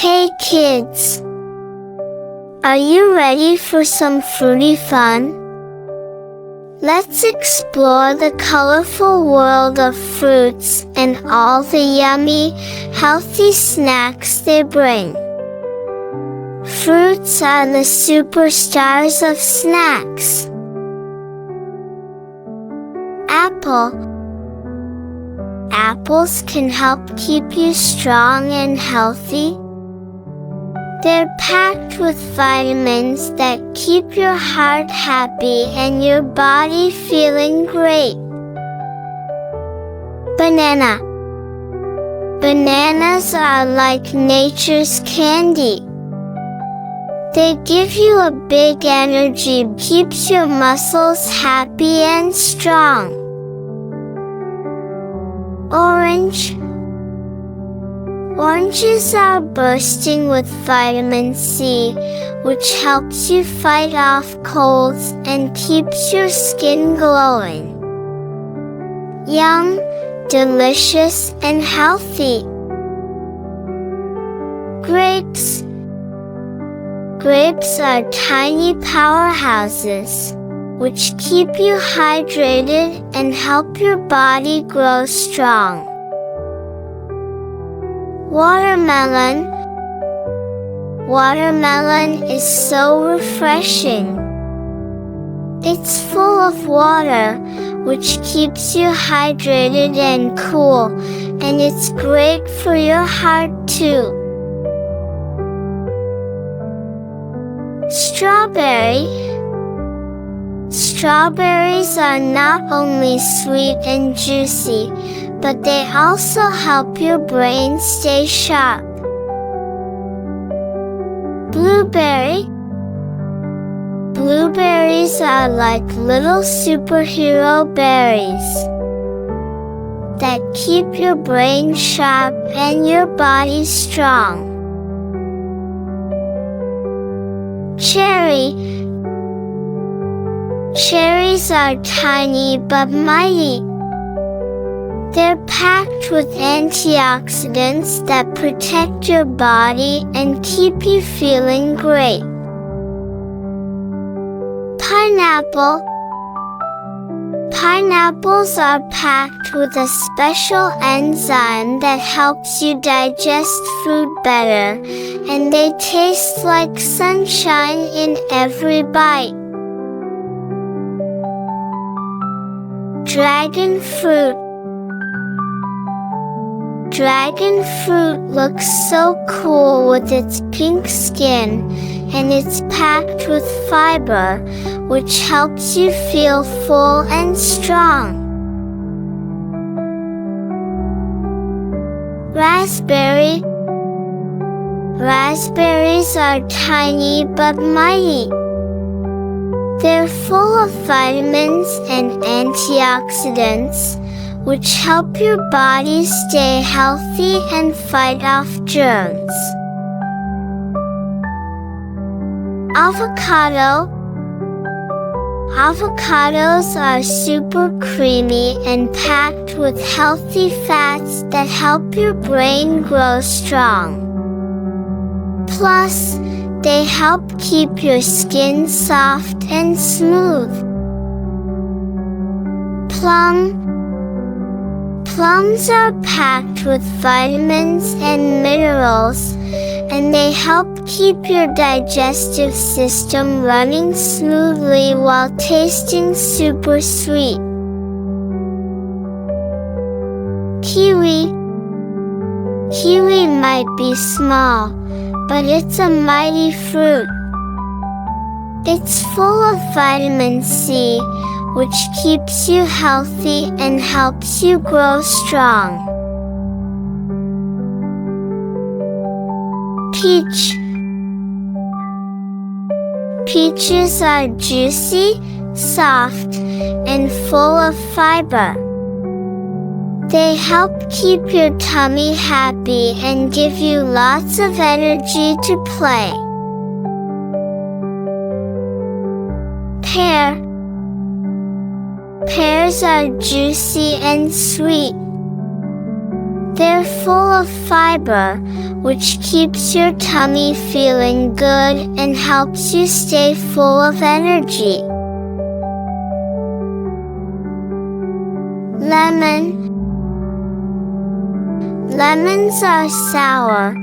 Hey kids! Are you ready for some fruity fun? Let's explore the colorful world of fruits and all the yummy, healthy snacks they bring. Fruits are the superstars of snacks. Apple. Apples can help keep you strong and healthy. They're packed with vitamins that keep your heart happy and your body feeling great. Banana. Bananas are like nature's candy. They give you a big energy, keeps your muscles happy and strong. Orange. Oranges are bursting with vitamin C, which helps you fight off colds and keeps your skin glowing. Yum, delicious and healthy. Grapes. Grapes are tiny powerhouses, which keep you hydrated and help your body grow strong. Watermelon. Watermelon is so refreshing. It's full of water, which keeps you hydrated and cool, and it's great for your heart too. Strawberry. Strawberries are not only sweet and juicy, but they also help your brain stay sharp. Blueberry. Blueberries are like little superhero berries that keep your brain sharp and your body strong. Cherry. Cherries are tiny but mighty. They're packed with antioxidants that protect your body and keep you feeling great. Pineapple. Pineapples are packed with a special enzyme that helps you digest food better, and they taste like sunshine in every bite. Dragon fruit. Dragon fruit looks so cool with its pink skin, and it's packed with fiber, which helps you feel full and strong. Raspberry. Raspberries are tiny but mighty. They're full of vitamins and antioxidants, which help your body stay healthy and fight off germs. Avocado. Avocados are super creamy and packed with healthy fats that help your brain grow strong. Plus, they help keep your skin soft and smooth. Plum. Plums are packed with vitamins and minerals, and they help keep your digestive system running smoothly while tasting super sweet. Kiwi. Kiwi might be small, but it's a mighty fruit. It's full of vitamin C, which keeps you healthy and helps you grow strong. Peach. Peaches are juicy, soft, and full of fiber. They help keep your tummy happy and give you lots of energy to play. Pear. Pears are juicy and sweet. They're full of fiber, which keeps your tummy feeling good and helps you stay full of energy. Lemon. Lemons are sour,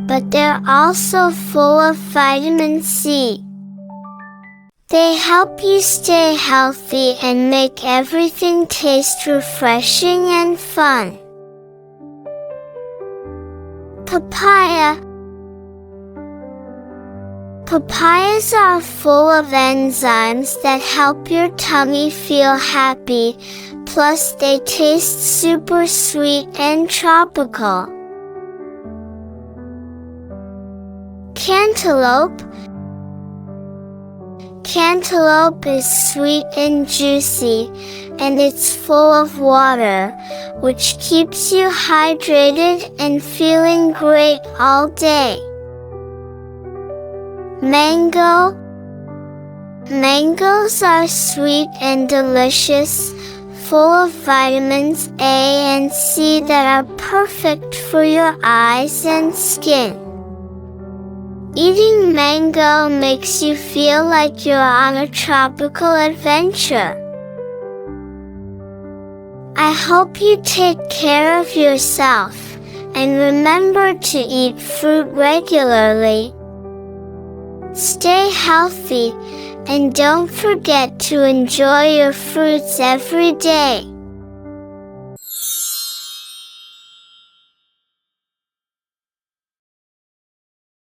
but they're also full of vitamin C. They help you stay healthy and make everything taste refreshing and fun. Papaya. Papayas are full of enzymes that help your tummy feel happy, plus they taste super sweet and tropical. Cantaloupe. Cantaloupe is sweet and juicy, and it's full of water, which keeps you hydrated and feeling great all day. Mango. Mangoes are sweet and delicious, full of vitamins A and C that are perfect for your eyes and skin. Eating mango makes you feel like you're on a tropical adventure. I hope you take care of yourself, and remember to eat fruit regularly. Stay healthy, and don't forget to enjoy your fruits every day.